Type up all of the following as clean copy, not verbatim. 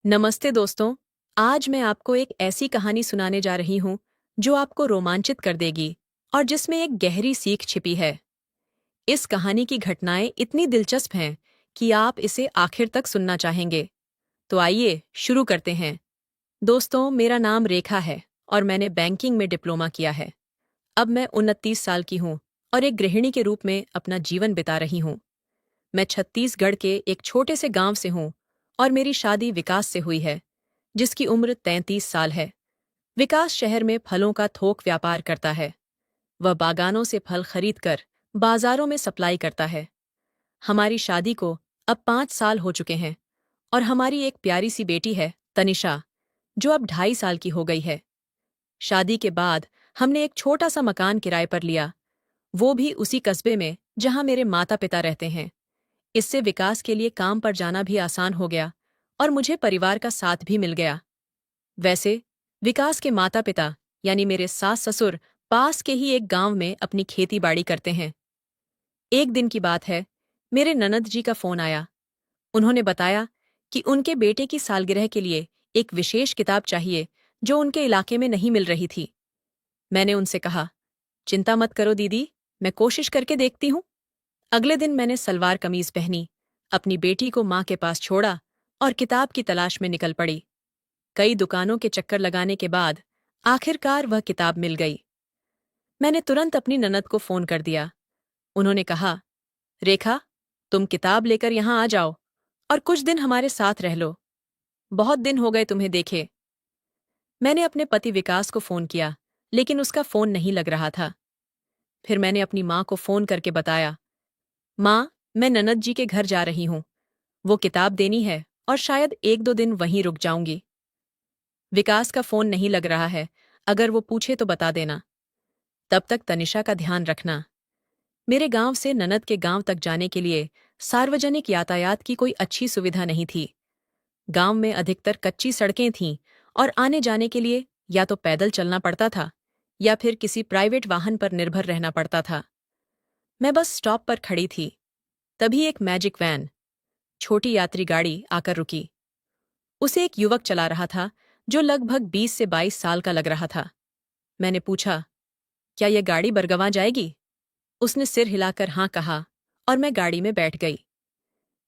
नमस्ते दोस्तों। आज मैं आपको एक ऐसी कहानी सुनाने जा रही हूँ जो आपको रोमांचित कर देगी और जिसमें एक गहरी सीख छिपी है। इस कहानी की घटनाएं इतनी दिलचस्प हैं कि आप इसे आखिर तक सुनना चाहेंगे। तो आइए शुरू करते हैं। दोस्तों, मेरा नाम रेखा है और मैंने बैंकिंग में डिप्लोमा किया है। अब मैं 29 साल की हूँ और एक गृहिणी के रूप में अपना जीवन बिता रही हूँ। मैं छत्तीसगढ़ के एक छोटे से गांव से हूँ और मेरी शादी विकास से हुई है, जिसकी उम्र 33 साल है। विकास शहर में फलों का थोक व्यापार करता है। वह बागानों से फल खरीदकर बाजारों में सप्लाई करता है। हमारी शादी को अब 5 साल हो चुके हैं और हमारी एक प्यारी सी बेटी है, तनिषा, जो अब 2.5 साल की हो गई है। शादी के बाद हमने एक छोटा सा मकान किराए पर लिया, वो भी उसी कस्बे में जहां मेरे माता पिता रहते हैं। इससे विकास के लिए काम पर जाना भी आसान हो गया और मुझे परिवार का साथ भी मिल गया। वैसे विकास के माता पिता यानी मेरे सास ससुर पास के ही एक गांव में अपनी खेती बाड़ी करते हैं। एक दिन की बात है, मेरे ननद जी का फोन आया। उन्होंने बताया कि उनके बेटे की सालगिरह के लिए एक विशेष किताब चाहिए जो उनके इलाके में नहीं मिल रही थी। मैंने उनसे कहा, चिंता मत करो दीदी, मैं कोशिश करके देखती हूँ। अगले दिन मैंने सलवार कमीज पहनी, अपनी बेटी को माँ के पास छोड़ा और किताब की तलाश में निकल पड़ी। कई दुकानों के चक्कर लगाने के बाद आखिरकार वह किताब मिल गई। मैंने तुरंत अपनी ननद को फोन कर दिया। उन्होंने कहा, रेखा, तुम किताब लेकर यहाँ आ जाओ और कुछ दिन हमारे साथ रह लो। बहुत दिन हो गए तुम्हें देखे। मैंने अपने पति विकास को फोन किया, लेकिन उसका फोन नहीं लग रहा था। फिर मैंने अपनी माँ को फोन करके बताया, माँ, मैं ननद जी के घर जा रही हूँ। वो किताब देनी है और शायद 1-2 दिन वहीं रुक जाऊंगी। विकास का फोन नहीं लग रहा है, अगर वो पूछे तो बता देना। तब तक तनिषा का ध्यान रखना। मेरे गांव से ननद के गांव तक जाने के लिए सार्वजनिक यातायात की कोई अच्छी सुविधा नहीं थी। गांव में अधिकतर कच्ची सड़कें थीं और आने जाने के लिए या तो पैदल चलना पड़ता था या फिर किसी प्राइवेट वाहन पर निर्भर रहना पड़ता था। मैं बस स्टॉप पर खड़ी थी, तभी एक मैजिक वैन, छोटी यात्री गाड़ी, आकर रुकी। उसे एक युवक चला रहा था जो लगभग 20 से 22 साल का लग रहा था। मैंने पूछा, क्या यह गाड़ी बरगवां जाएगी? उसने सिर हिलाकर हाँ कहा और मैं गाड़ी में बैठ गई।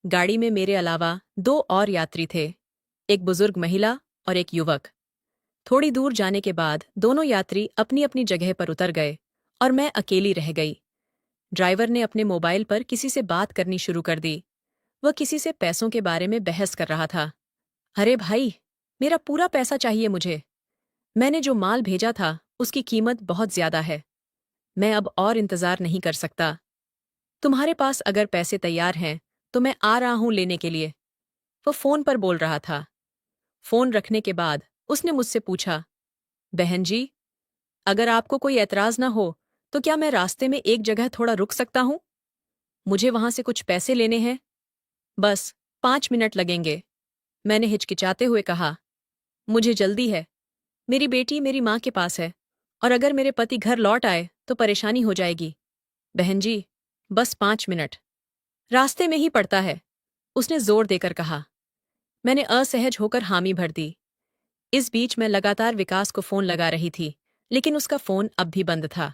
गाड़ी में मेरे अलावा 2 और यात्री थे, एक बुजुर्ग महिला और एक युवक। थोड़ी दूर जाने के बाद दोनों यात्री अपनी अपनी जगह पर उतर गए और मैं अकेली रह गई। ड्राइवर ने अपने मोबाइल पर किसी से बात करनी शुरू कर दी। वह किसी से पैसों के बारे में बहस कर रहा था। अरे भाई, मेरा पूरा पैसा चाहिए मुझे। मैंने जो माल भेजा था उसकी कीमत बहुत ज्यादा है। मैं अब और इंतजार नहीं कर सकता। तुम्हारे पास अगर पैसे तैयार हैं तो मैं आ रहा हूं लेने के लिए। वो फोन पर बोल रहा था। फोन रखने के बाद उसने मुझसे पूछा, बहन जी, अगर आपको कोई ऐतराज ना हो तो क्या मैं रास्ते में एक जगह थोड़ा रुक सकता हूं? मुझे वहां से कुछ पैसे लेने हैं। बस 5 मिनट लगेंगे। मैंने हिचकिचाते हुए कहा, मुझे जल्दी है। मेरी बेटी मेरी माँ के पास है और अगर मेरे पति घर लौट आए तो परेशानी हो जाएगी। बहन जी, बस 5 मिनट, रास्ते में ही पड़ता है, उसने जोर देकर कहा। मैंने असहज होकर हामी भर दी। इस बीच मैं लगातार विकास को फोन लगा रही थी, लेकिन उसका फोन अब भी बंद था।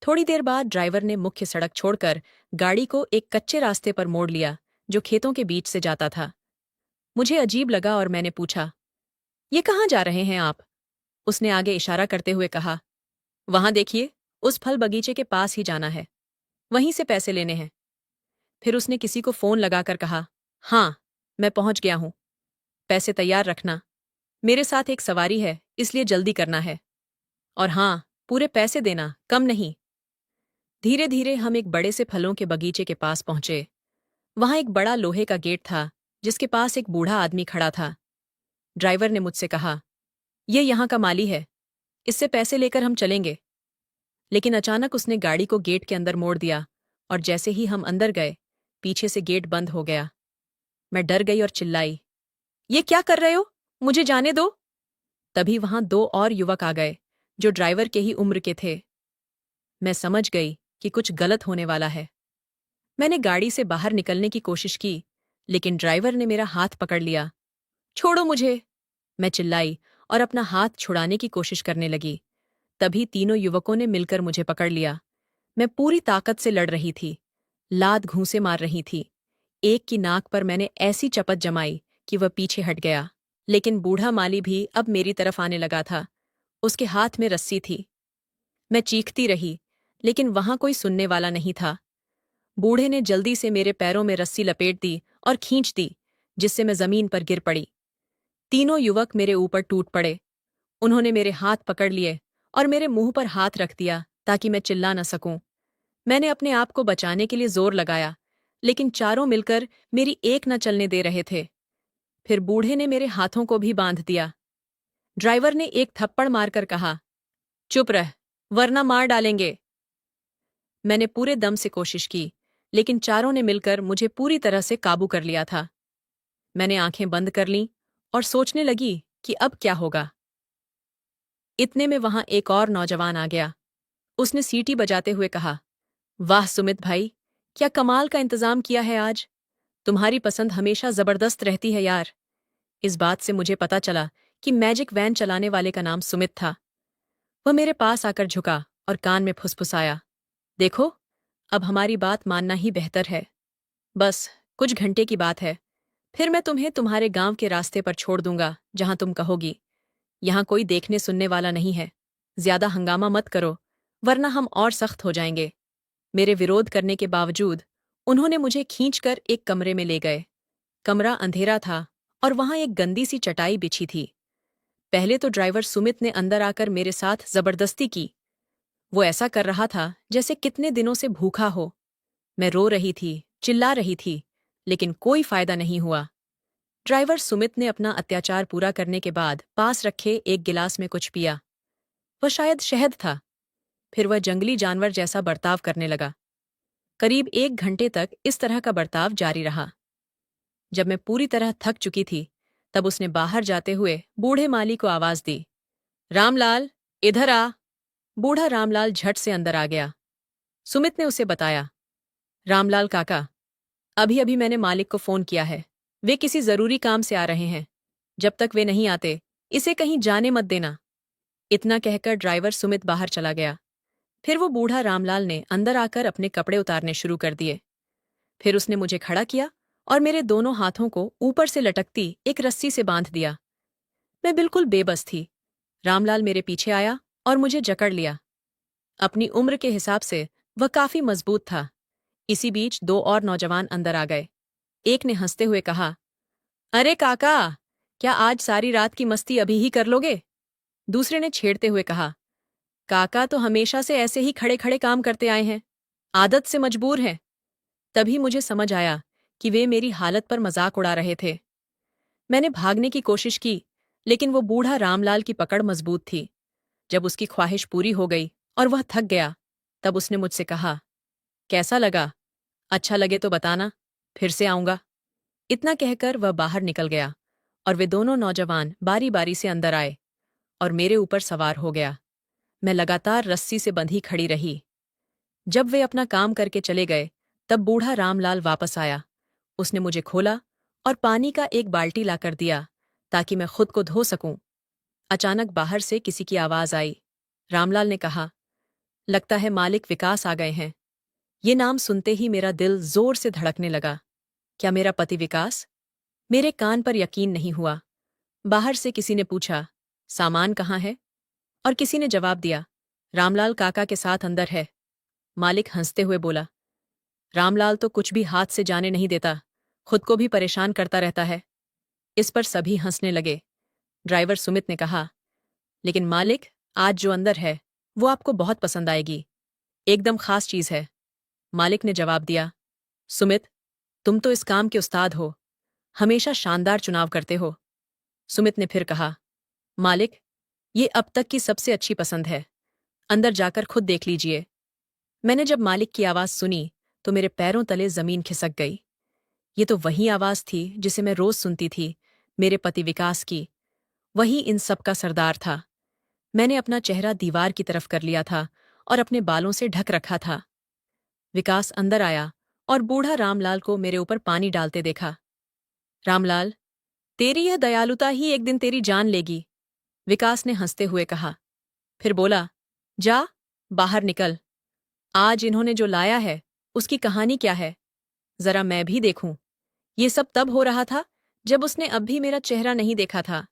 थोड़ी देर बाद ड्राइवर ने मुख्य सड़क छोड़कर गाड़ी को एक कच्चे रास्ते पर मोड़ लिया जो खेतों के बीच से जाता था। मुझे अजीब लगा और मैंने पूछा, ये कहाँ जा रहे हैं आप? उसने आगे इशारा करते हुए कहा, वहां देखिए, उस फल बगीचे के पास ही जाना है, वहीं से पैसे लेने हैं। फिर उसने किसी को फोन लगाकर कहा, हाँ, मैं पहुंच गया हूं, पैसे तैयार रखना। मेरे साथ एक सवारी है, इसलिए जल्दी करना है। और हाँ, पूरे पैसे देना, कम नहीं। धीरे धीरे हम एक बड़े से फलों के बगीचे के पास पहुंचे। वहां एक बड़ा लोहे का गेट था जिसके पास एक बूढ़ा आदमी खड़ा था। ड्राइवर ने मुझसे कहा, ये यहाँ का माली है, इससे पैसे लेकर हम चलेंगे। लेकिन अचानक उसने गाड़ी को गेट के अंदर मोड़ दिया और जैसे ही हम अंदर गए, पीछे से गेट बंद हो गया। मैं डर गई और चिल्लाई, ये क्या कर रहे हो? मुझे जाने दो। तभी वहां 2 और युवक आ गए जो ड्राइवर के ही उम्र के थे। मैं समझ गई कि कुछ गलत होने वाला है। मैंने गाड़ी से बाहर निकलने की कोशिश की, लेकिन ड्राइवर ने मेरा हाथ पकड़ लिया। छोड़ो मुझे! मैं चिल्लाई और अपना हाथ छुड़ाने की कोशिश करने लगी। तभी तीनों युवकों ने मिलकर मुझे पकड़ लिया। मैं पूरी ताकत से लड़ रही थी, लात घूंसे मार रही थी। एक की नाक पर मैंने ऐसी चपत जमाई कि वह पीछे हट गया। लेकिन बूढ़ा माली भी अब मेरी तरफ आने लगा था। उसके हाथ में रस्सी थी। मैं चीखती रही, लेकिन वहां कोई सुनने वाला नहीं था। बूढ़े ने जल्दी से मेरे पैरों में रस्सी लपेट दी और खींच दी, जिससे मैं जमीन पर गिर पड़ी। तीनों युवक मेरे ऊपर टूट पड़े। उन्होंने मेरे हाथ पकड़ लिए और मेरे मुंह पर हाथ रख दिया ताकि मैं चिल्ला न सकूं। मैंने अपने आप को बचाने के लिए जोर लगाया, लेकिन चारों मिलकर मेरी एक न चलने दे रहे थे। फिर बूढ़े ने मेरे हाथों को भी बांध दिया। ड्राइवर ने एक थप्पड़ मारकर कहा, चुप रह, वरना मार डालेंगे। मैंने पूरे दम से कोशिश की, लेकिन चारों ने मिलकर मुझे पूरी तरह से काबू कर लिया था। मैंने आंखें बंद कर लीं और सोचने लगी कि अब क्या होगा। इतने में वहां एक और नौजवान आ गया। उसने सीटी बजाते हुए कहा, वाह सुमित भाई, क्या कमाल का इंतजाम किया है आज। तुम्हारी पसंद हमेशा जबरदस्त रहती है यार। इस बात से मुझे पता चला कि मैजिक वैन चलाने वाले का नाम सुमित था। वह मेरे पास आकर झुका और कान में फुसफुसाया, देखो, अब हमारी बात मानना ही बेहतर है। बस कुछ घंटे की बात है, फिर मैं तुम्हें तुम्हारे गांव के रास्ते पर छोड़ दूंगा जहां तुम कहोगी। यहां कोई देखने सुनने वाला नहीं है। ज्यादा हंगामा मत करो, वरना हम और सख्त हो जाएंगे। मेरे विरोध करने के बावजूद उन्होंने मुझे खींचकर एक कमरे में ले गए। कमरा अंधेरा था और वहां एक गंदी सी चटाई बिछी थी। पहले तो ड्राइवर सुमित ने अंदर आकर मेरे साथ जबरदस्ती की। वो ऐसा कर रहा था जैसे कितने दिनों से भूखा हो। मैं रो रही थी, चिल्ला रही थी, लेकिन कोई फायदा नहीं हुआ। ड्राइवर सुमित ने अपना अत्याचार पूरा करने के बाद पास रखे एक गिलास में कुछ पिया। वह शायद शहद था। फिर वह जंगली जानवर जैसा बर्ताव करने लगा। करीब 1 घंटे तक इस तरह का बर्ताव जारी रहा। जब मैं पूरी तरह थक चुकी थी, तब उसने बाहर जाते हुए बूढ़े माली को आवाज दी, रामलाल, इधर आ। बूढ़ा रामलाल झट से अंदर आ गया। सुमित ने उसे बताया, रामलाल काका, अभी अभी मैंने मालिक को फोन किया है। वे किसी जरूरी काम से आ रहे हैं। जब तक वे नहीं आते, इसे कहीं जाने मत देना। इतना कहकर ड्राइवर सुमित बाहर चला गया। फिर वो बूढ़ा रामलाल ने अंदर आकर अपने कपड़े उतारने शुरू कर दिए। फिर उसने मुझे खड़ा किया और मेरे दोनों हाथों को ऊपर से लटकती एक रस्सी से बांध दिया। मैं बिल्कुल बेबस थी। रामलाल मेरे पीछे आया और मुझे जकड़ लिया। अपनी उम्र के हिसाब से वह काफी मजबूत था। इसी बीच 2 और नौजवान अंदर आ गए। एक ने हंसते हुए कहा, अरे काका, क्या आज सारी रात की मस्ती अभी ही कर लोगे? दूसरे ने छेड़ते हुए कहा, काका तो हमेशा से ऐसे ही खड़े खड़े काम करते आए हैं, आदत से मजबूर हैं। तभी मुझे समझ आया कि वे मेरी हालत पर मजाक उड़ा रहे थे। मैंने भागने की कोशिश की, लेकिन वो बूढ़ा रामलाल की पकड़ मजबूत थी। जब उसकी ख्वाहिश पूरी हो गई और वह थक गया, तब उसने मुझसे कहा, कैसा लगा? अच्छा लगे तो बताना, फिर से आऊंगा। इतना कहकर वह बाहर निकल गया और वे दोनों नौजवान बारी बारी से अंदर आए और मेरे ऊपर सवार हो गया। मैं लगातार रस्सी से बंधी खड़ी रही। जब वे अपना काम करके चले गए, तब बूढ़ा रामलाल वापस आया। उसने मुझे खोला और पानी का एक बाल्टी लाकर दिया ताकि मैं खुद को धो सकूं। अचानक बाहर से किसी की आवाज आई। रामलाल ने कहा, लगता है मालिक विकास आ गए हैं। ये नाम सुनते ही मेरा दिल जोर से धड़कने लगा। क्या मेरा पति विकास? मेरे कान पर यकीन नहीं हुआ। बाहर से किसी ने पूछा, सामान कहाँ है? और किसी ने जवाब दिया, रामलाल काका के साथ अंदर है। मालिक हंसते हुए बोला, रामलाल तो कुछ भी हाथ से जाने नहीं देता, खुद को भी परेशान करता रहता है। इस पर सभी हंसने लगे। ड्राइवर सुमित ने कहा, लेकिन मालिक, आज जो अंदर है वो आपको बहुत पसंद आएगी, एकदम खास चीज है। मालिक ने जवाब दिया, सुमित, तुम तो इस काम के उस्ताद हो, हमेशा शानदार चुनाव करते हो। सुमित ने फिर कहा, मालिक, ये अब तक की सबसे अच्छी पसंद है, अंदर जाकर खुद देख लीजिए। मैंने जब मालिक की आवाज सुनी तो मेरे पैरों तले जमीन खिसक गई। ये तो वही आवाज थी जिसे मैं रोज सुनती थी, मेरे पति विकास की। वही इन सब का सरदार था। मैंने अपना चेहरा दीवार की तरफ कर लिया था और अपने बालों से ढक रखा था। विकास अंदर आया और बूढ़ा रामलाल को मेरे ऊपर पानी डालते देखा। रामलाल, तेरी यह दयालुता ही एक दिन तेरी जान लेगी, विकास ने हंसते हुए कहा। फिर बोला, जा, बाहर निकल। आज इन्होंने जो लाया है, उसकी कहानी क्या है? जरा मैं भी देखूं। ये सब तब हो रहा था जब उसने अब भी मेरा चेहरा नहीं देखा था।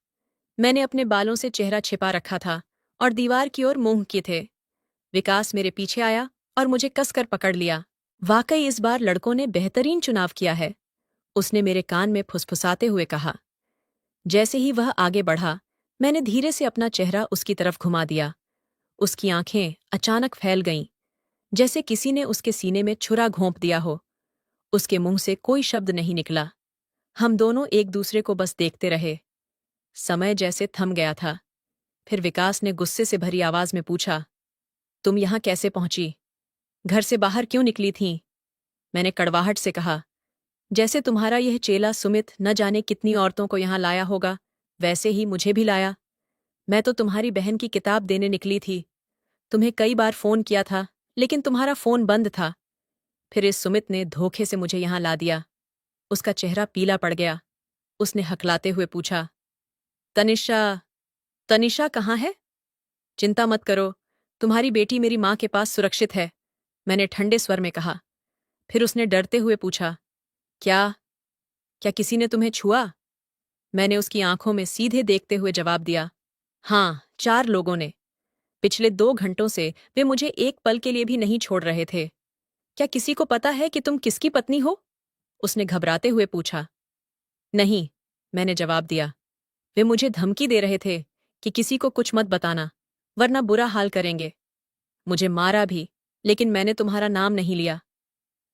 मैंने अपने बालों से चेहरा छिपा रखा था और दीवार की ओर मुंह किए थे। विकास मेरे पीछे आया और मुझे कसकर पकड़ लिया। वाकई इस बार लड़कों ने बेहतरीन चुनाव किया है, उसने मेरे कान में फुसफुसाते हुए कहा। जैसे ही वह आगे बढ़ा, मैंने धीरे से अपना चेहरा उसकी तरफ घुमा दिया। उसकी आंखें अचानक फैल गईं, जैसे किसी ने उसके सीने में छुरा घोंप दिया हो। उसके मुंह से कोई शब्द नहीं निकला। हम दोनों एक दूसरे को बस देखते रहे। समय जैसे थम गया था। फिर विकास ने गुस्से से भरी आवाज में पूछा, तुम यहां कैसे पहुंची? घर से बाहर क्यों निकली थीं? मैंने कड़वाहट से कहा, जैसे तुम्हारा यह चेला सुमित न जाने कितनी औरतों को यहां लाया होगा, वैसे ही मुझे भी लाया। मैं तो तुम्हारी बहन की किताब देने निकली थी। तुम्हें कई बार फोन किया था, लेकिन तुम्हारा फोन बंद था। फिर इस सुमित ने धोखे से मुझे यहां ला दिया। उसका चेहरा पीला पड़ गया। उसने हकलाते हुए पूछा, तनिषा, तनिषा कहाँ है? चिंता मत करो, तुम्हारी बेटी मेरी माँ के पास सुरक्षित है, मैंने ठंडे स्वर में कहा। फिर उसने डरते हुए पूछा, क्या क्या किसी ने तुम्हें छुआ? मैंने उसकी आंखों में सीधे देखते हुए जवाब दिया, हाँ, 4 लोगों ने। पिछले 2 घंटों से वे मुझे एक पल के लिए भी नहीं छोड़ रहे थे। क्या किसी को पता है कि तुम किसकी पत्नी हो? उसने घबराते हुए पूछा। नहीं, मैंने जवाब दिया। वे मुझे धमकी दे रहे थे कि किसी को कुछ मत बताना, वरना बुरा हाल करेंगे। मुझे मारा भी, लेकिन मैंने तुम्हारा नाम नहीं लिया।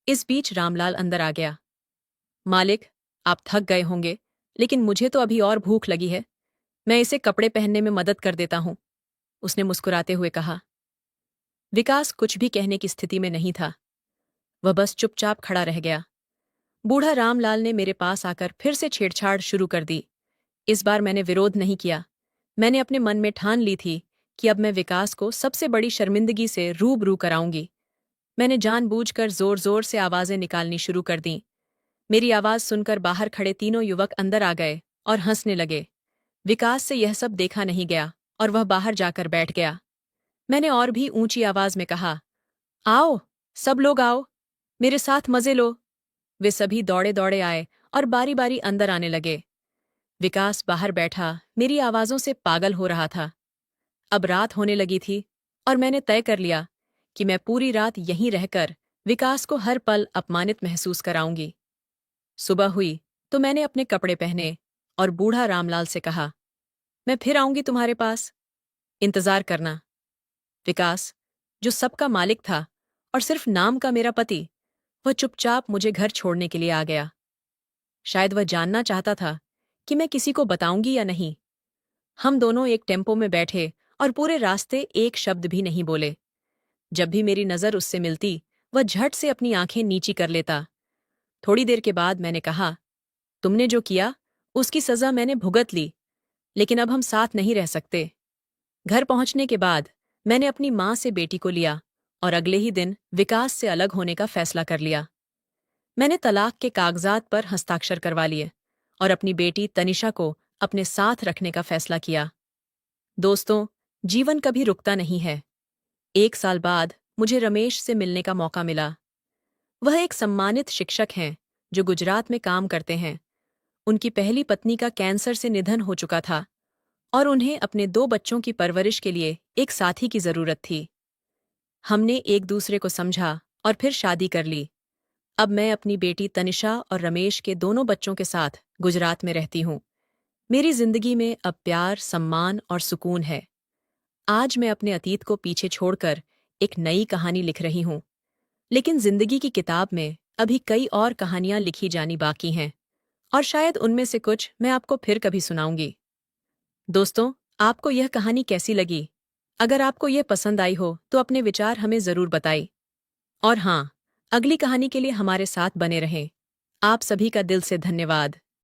इस बीच रामलाल अंदर आ गया। मालिक, आप थक गए होंगे, लेकिन मुझे तो अभी और भूख लगी है। मैं इसे कपड़े पहनने में मदद कर देता हूं, उसने मुस्कुराते हुए कहा। विकास कुछ भी कहने की स्थिति में नहीं था। वह बस चुपचाप खड़ा रह गया। बूढ़ा रामलाल ने मेरे पास आकर फिर से छेड़छाड़ शुरू कर दी। इस बार मैंने विरोध नहीं किया। मैंने अपने मन में ठान ली थी कि अब मैं विकास को सबसे बड़ी शर्मिंदगी से रूबरू कराऊंगी। मैंने जानबूझकर जोर-जोर से आवाजें निकालनी शुरू कर दीं। मेरी आवाज सुनकर बाहर खड़े तीनों युवक अंदर आ गए और हंसने लगे। विकास से यह सब देखा नहीं गया और वह बाहर जाकर बैठ गया। मैंने और भी ऊंची आवाज में कहा, आओ, सब लोग आओ, मेरे साथ मजे लो। वे सभी दौड़े दौड़े आए और बारी बारी अंदर आने लगे। विकास बाहर बैठा मेरी आवाजों से पागल हो रहा था। अब रात होने लगी थी और मैंने तय कर लिया कि मैं पूरी रात यहीं रहकर विकास को हर पल अपमानित महसूस कराऊंगी। सुबह हुई तो मैंने अपने कपड़े पहने और बूढ़ा रामलाल से कहा, मैं फिर आऊंगी तुम्हारे पास, इंतजार करना। विकास, जो सबका मालिक था और सिर्फ नाम का मेरा पति, वह चुपचाप मुझे घर छोड़ने के लिए आ गया। शायद वह जानना चाहता था कि मैं किसी को बताऊंगी या नहीं। हम दोनों एक टेम्पो में बैठे और पूरे रास्ते एक शब्द भी नहीं बोले। जब भी मेरी नजर उससे मिलती, वह झट से अपनी आंखें नीची कर लेता। थोड़ी देर के बाद मैंने कहा, तुमने जो किया, उसकी सजा मैंने भुगत ली, लेकिन अब हम साथ नहीं रह सकते। घर पहुंचने के बाद मैंने अपनी मां से बेटी को लिया और अगले ही दिन विकास से अलग होने का फैसला कर लिया। मैंने तलाक के कागजात पर हस्ताक्षर करवा लिए और अपनी बेटी तनिषा को अपने साथ रखने का फैसला किया। दोस्तों, जीवन कभी रुकता नहीं है। 1 साल बाद मुझे रमेश से मिलने का मौका मिला। वह एक सम्मानित शिक्षक हैं जो गुजरात में काम करते हैं। उनकी पहली पत्नी का कैंसर से निधन हो चुका था और उन्हें अपने 2 बच्चों की परवरिश के लिए एक साथी की जरूरत थी। हमने एक दूसरे को समझा और फिर शादी कर ली। अब मैं अपनी बेटी तनिषा और रमेश के दोनों बच्चों के साथ गुजरात में रहती हूँ। मेरी जिंदगी में अब प्यार, सम्मान और सुकून है। आज मैं अपने अतीत को पीछे छोड़कर एक नई कहानी लिख रही हूँ, लेकिन जिंदगी की किताब में अभी कई और कहानियां लिखी जानी बाकी हैं और शायद उनमें से कुछ मैं आपको फिर कभी सुनाऊंगी। दोस्तों, आपको यह कहानी कैसी लगी? अगर आपको यह पसंद आई हो तो अपने विचार हमें जरूर बताइए। और हाँ, अगली कहानी के लिए हमारे साथ बने रहें। आप सभी का दिल से धन्यवाद।